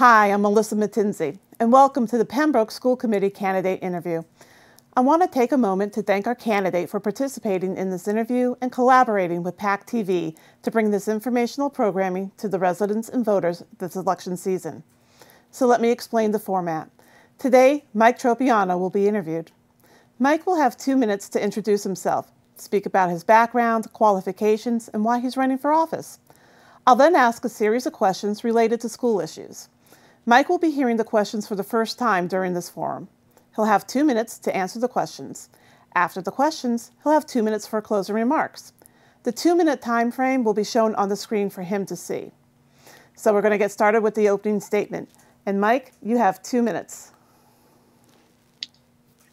Hi, I'm Melissa Mattinzi, and welcome to the Pembroke School Committee candidate interview. I want to take a moment to thank our candidate for participating in this interview and collaborating with PAC TV to bring this informational programming to the residents and voters this election season. So let me explain the format. Today, Mike Tropeano will be interviewed. Mike will have 2 minutes to introduce himself, speak about his background, qualifications, and why he's running for office. I'll then ask a series of questions related to school issues. Mike will be hearing the questions for the first time during this forum. He'll have 2 minutes to answer the questions. After the questions, he'll have 2 minutes for closing remarks. The 2-minute time frame will be shown on the screen for him to see. So we're going to get started with the opening statement. And Mike, you have 2 minutes.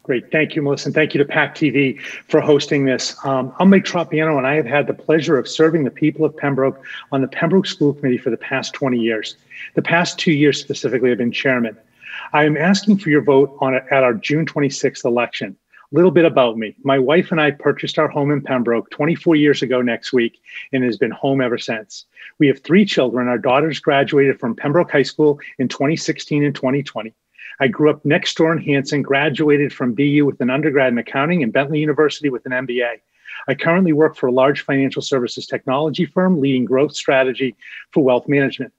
Great. Thank you, Melissa, and thank you to PAC TV for hosting this. I'm Mike Tropeano, and I have had the pleasure of serving the people of Pembroke on the Pembroke School Committee for the past 20 years. The past 2 years specifically, I've been chairman. I am asking for your vote at our June 26th election. A little bit about me. My wife and I purchased our home in Pembroke 24 years ago next week, and has been home ever since. We have 3 children. Our daughters graduated from Pembroke High School in 2016 and 2020. I grew up next door in Hanson, graduated from BU with an undergrad in accounting and Bentley University with an MBA. I currently work for a large financial services technology firm leading growth strategy for wealth management.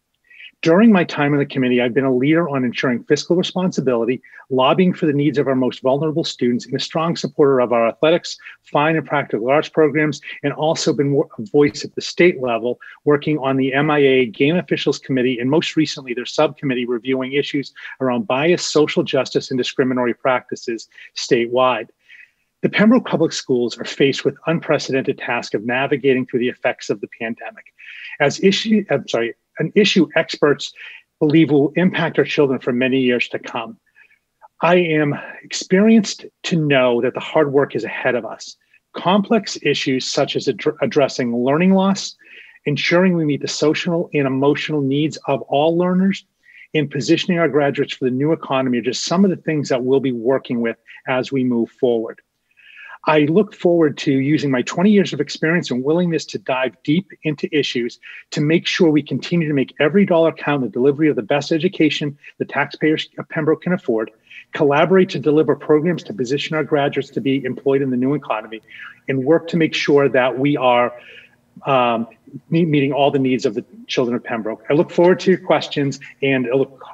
During my time in the committee, I've been a leader on ensuring fiscal responsibility, lobbying for the needs of our most vulnerable students, and a strong supporter of our athletics, fine and practical arts programs, and also been a voice at the state level, working on the MIA Game Officials Committee, and most recently their subcommittee reviewing issues around bias, social justice, and discriminatory practices statewide. The Pembroke Public Schools are faced with unprecedented task of navigating through the effects of the pandemic. An issue experts believe will impact our children for many years to come. I am experienced to know that the hard work is ahead of us. Complex issues such as addressing learning loss, ensuring we meet the social and emotional needs of all learners, and positioning our graduates for the new economy are just some of the things that we'll be working with as we move forward. I look forward to using my 20 years of experience and willingness to dive deep into issues to make sure we continue to make every dollar count in the delivery of the best education the taxpayers of Pembroke can afford, collaborate to deliver programs to position our graduates to be employed in the new economy, and work to make sure that we are meeting all the needs of the children of Pembroke. I look forward to your questions, and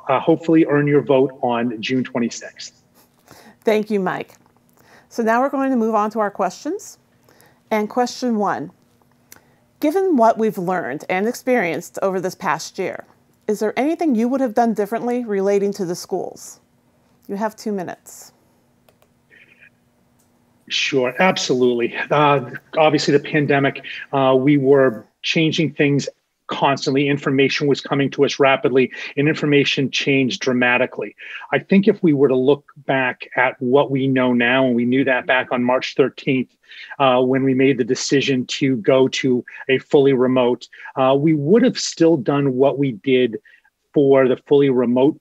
hopefully earn your vote on June 26th. Thank you, Mike. So now we're going to move on to our questions. And question 1, given what we've learned and experienced over this past year, is there anything you would have done differently relating to the schools? You have 2 minutes. Sure, absolutely. Obviously, the pandemic, we were changing things constantly. Information was coming to us rapidly, and information changed dramatically. I think if we were to look back at what we know now, and we knew that back on March 13th, when we made the decision to go to a fully remote, we would have still done what we did for the fully remote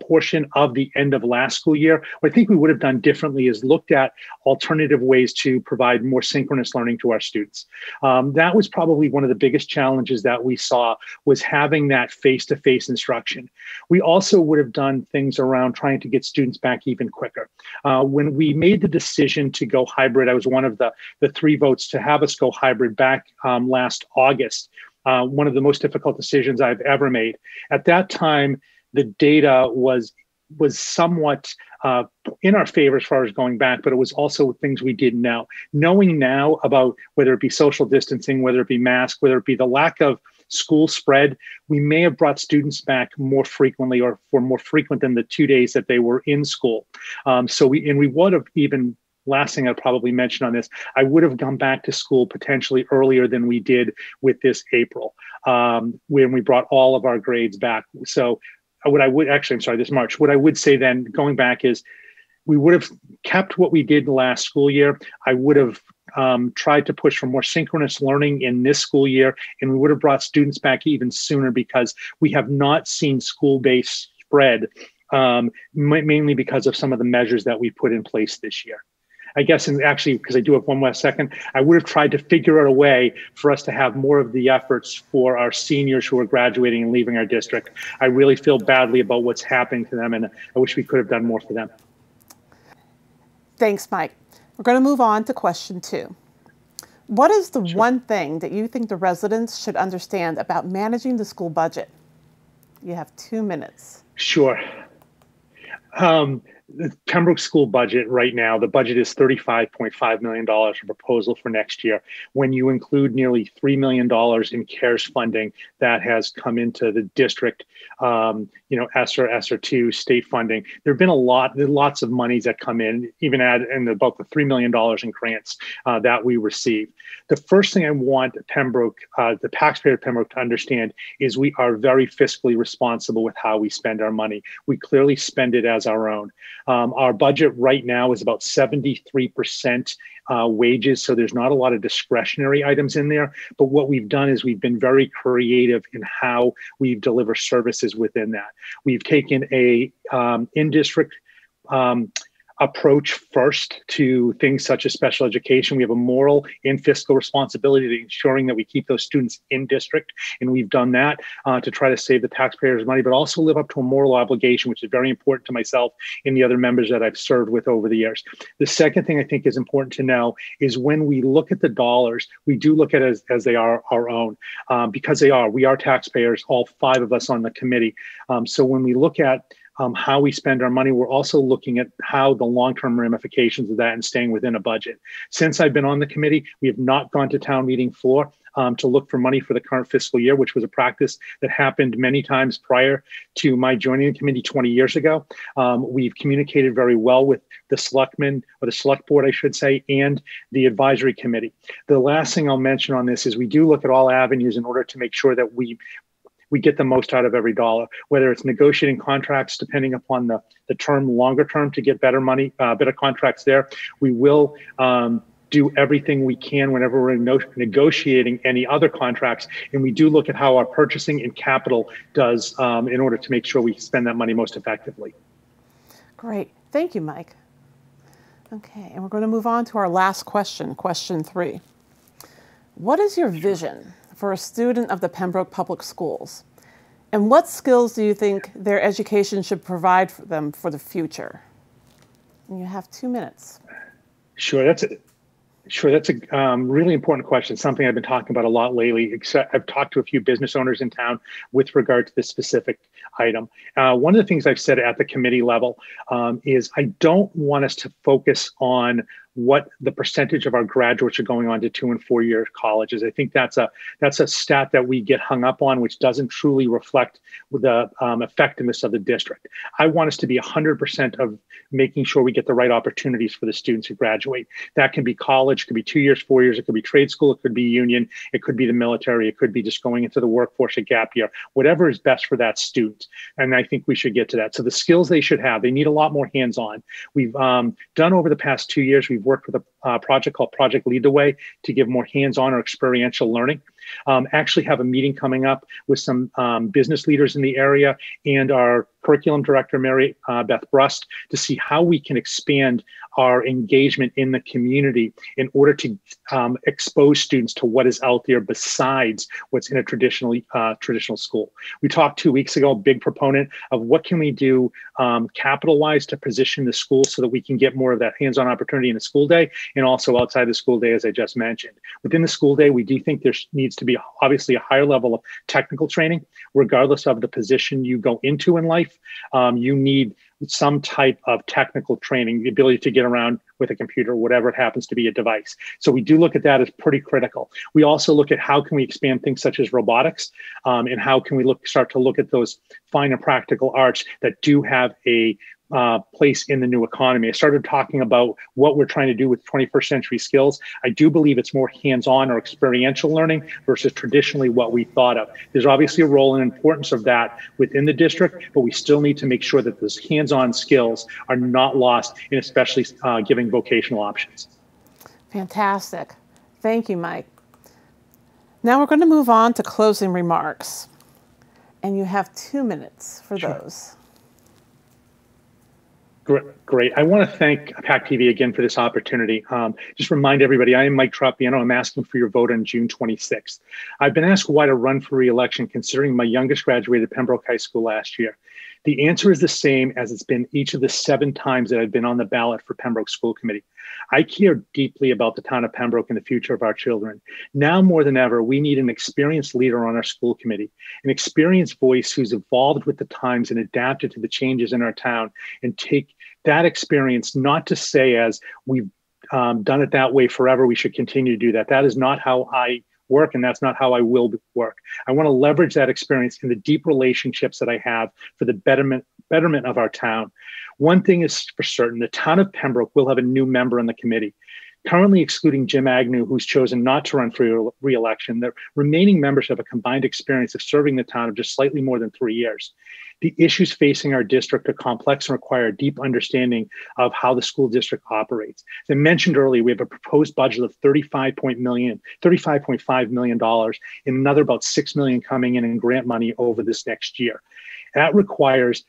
portion of the end of last school year. What I think we would have done differently is looked at alternative ways to provide more synchronous learning to our students. That was probably one of the biggest challenges that we saw, was having that face-to-face instruction. We also would have done things around trying to get students back even quicker. When we made the decision to go hybrid, I was one of the 3 votes to have us go hybrid back last August. One of the most difficult decisions I've ever made. At that time, the data was somewhat in our favor as far as going back, but it was also things we didn't know. Knowing now about whether it be social distancing, whether it be masks, whether it be the lack of school spread, we may have brought students back more frequently, or for more frequent than the 2 days that they were in school. We would have even, last thing I'd probably mention on this, I would have gone back to school potentially earlier than we did with this April, when we brought all of our grades back. So this March, what I would say then going back is we would have kept what we did last school year. I would have tried to push for more synchronous learning in this school year, and we would have brought students back even sooner, because we have not seen school-based spread, mainly because of some of the measures that we put in place this year. I guess, and actually, because I do have one last second, I would have tried to figure out a way for us to have more of the efforts for our seniors who are graduating and leaving our district. I really feel badly about what's happening to them, and I wish we could have done more for them. Thanks, Mike. We're going to move on to question 2. What is the one thing that you think the residents should understand about managing the school budget? You have 2 minutes. Sure. The Pembroke school budget right now, the budget is $35.5 million for proposal for next year. When you include nearly $3 million in CARES funding that has come into the district, ESSER 2 state funding, there have been lots of monies that come in, even in about the $3 million in grants that we receive. The first thing I want Pembroke, the taxpayer of Pembroke, to understand is we are very fiscally responsible with how we spend our money. We clearly spend it as our own. Our budget right now is about 73% wages, so there's not a lot of discretionary items in there. But what we've done is we've been very creative in how we deliver services within that. We've taken a in-district approach first to things such as special education. We have a moral and fiscal responsibility to ensuring that we keep those students in district, and we've done that to try to save the taxpayers money, but also live up to a moral obligation, which is very important to myself and the other members that I've served with over the years. The second thing I think is important to know is when we look at the dollars, we do look at it as they are our own, because we are taxpayers, all 5 of us on the committee. So when we look at how we spend our money, we're also looking at how the long-term ramifications of that and staying within a budget. Since I've been on the committee, we have not gone to town meeting floor to look for money for the current fiscal year, which was a practice that happened many times prior to my joining the committee 20 years ago. We've communicated very well with the selectmen, or the select board, I should say, and the advisory committee. The last thing I'll mention on this is we do look at all avenues in order to make sure that we get the most out of every dollar, whether it's negotiating contracts, depending upon the term, longer term, to get better money, better contracts there. We will do everything we can whenever we're negotiating any other contracts. And we do look at how our purchasing and capital does in order to make sure we spend that money most effectively. Great. Thank you, Mike. Okay, and we're going to move on to our last question, question 3. What is your vision for a student of the Pembroke Public Schools? And what skills do you think their education should provide for them for the future? And you have 2 minutes. Sure, that's a really important question, something I've been talking about a lot lately. I've talked to a few business owners in town with regard to this specific item. One of the things I've said at the committee level is I don't want us to focus on what the percentage of our graduates are going on to 2- and 4-year colleges. I think that's a stat that we get hung up on, which doesn't truly reflect the effectiveness of the district. I want us to be 100% of making sure we get the right opportunities for the students who graduate. That can be college, it could be 2 years, 4 years, it could be trade school, it could be union, it could be the military, it could be just going into the workforce, a gap year, whatever is best for that student. And I think we should get to that. So the skills they should have, they need a lot more hands-on. We've done over the past 2 years, we've worked with a project called Project Lead the Way to give more hands-on or experiential learning. Actually have a meeting coming up with some business leaders in the area and our curriculum director, Mary Beth Brust, to see how we can expand our engagement in the community in order to expose students to what is out there besides what's in a traditional school. We talked 2 weeks ago, big proponent of what can we do capital-wise to position the school so that we can get more of that hands-on opportunity in the school day and also outside the school day, as I just mentioned. Within the school day, we do think there needs to be obviously a higher level of technical training, regardless of the position you go into in life. You need some type of technical training, the ability to get around with a computer, whatever it happens to be, a device. So we do look at that as pretty critical. We also look at how can we expand things such as robotics, and how can we start to look at those fine and practical arts that do have a place in the new economy. I started talking about what we're trying to do with 21st century skills. I do believe it's more hands-on or experiential learning versus traditionally what we thought of. There's obviously a role and importance of that within the district, but we still need to make sure that those hands-on skills are not lost, and especially giving vocational options. Fantastic. Thank you, Mike. Now we're going to move on to closing remarks. And you have 2 minutes for those. Great. I want to thank PAC TV again for this opportunity. Just remind everybody, I am Mike Tropeano. I'm asking for your vote on June 26th. I've been asked why to run for re-election considering my youngest graduated Pembroke High School last year. The answer is the same as it's been each of the 7 times that I've been on the ballot for Pembroke School Committee. I care deeply about the town of Pembroke and the future of our children. Now more than ever, we need an experienced leader on our school committee, an experienced voice who's evolved with the times and adapted to the changes in our town, and take that experience, not to say as we've done it that way forever, we should continue to do that. That is not how I work, and that's not how I will work. I want to leverage that experience in the deep relationships that I have for the betterment of our town. One thing is for certain, the town of Pembroke will have a new member on the committee. Currently excluding Jim Agnew, who's chosen not to run for re-election, the remaining members have a combined experience of serving the town of just slightly more than 3 years. The issues facing our district are complex and require a deep understanding of how the school district operates. As I mentioned earlier, we have a proposed budget of $35.5 million and another about $6 million coming in grant money over this next year. That requires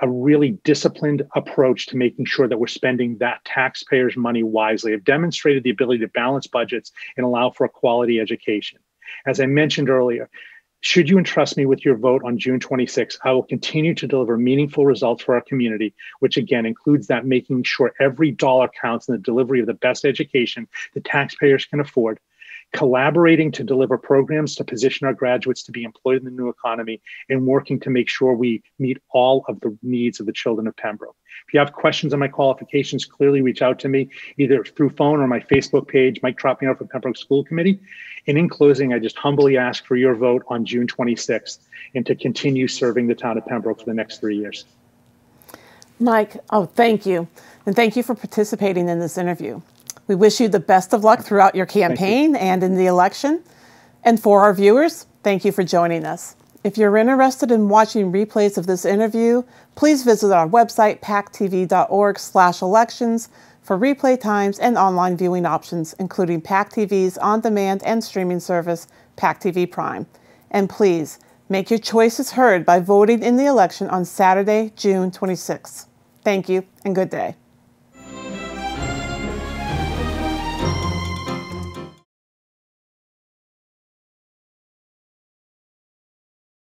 a really disciplined approach to making sure that we're spending that taxpayers' money wisely. I've demonstrated the ability to balance budgets and allow for a quality education. As I mentioned earlier, should you entrust me with your vote on June 26, I will continue to deliver meaningful results for our community, which again includes that making sure every dollar counts in the delivery of the best education the taxpayers can afford, collaborating to deliver programs to position our graduates to be employed in the new economy, and working to make sure we meet all of the needs of the children of Pembroke. If you have questions on my qualifications, clearly reach out to me either through phone or my Facebook page, Mike Tropeano for Pembroke School Committee. And in closing, I just humbly ask for your vote on June 26th and to continue serving the town of Pembroke for the next 3 years. Mike, thank you. And thank you for participating in this interview. We wish you the best of luck throughout your campaign and in the election. And for our viewers, thank you for joining us. If you're interested in watching replays of this interview, please visit our website, pactv.org/elections, for replay times and online viewing options, including PAC TV's on-demand and streaming service, PAC TV Prime. And please, make your choices heard by voting in the election on Saturday, June 26th. Thank you and good day.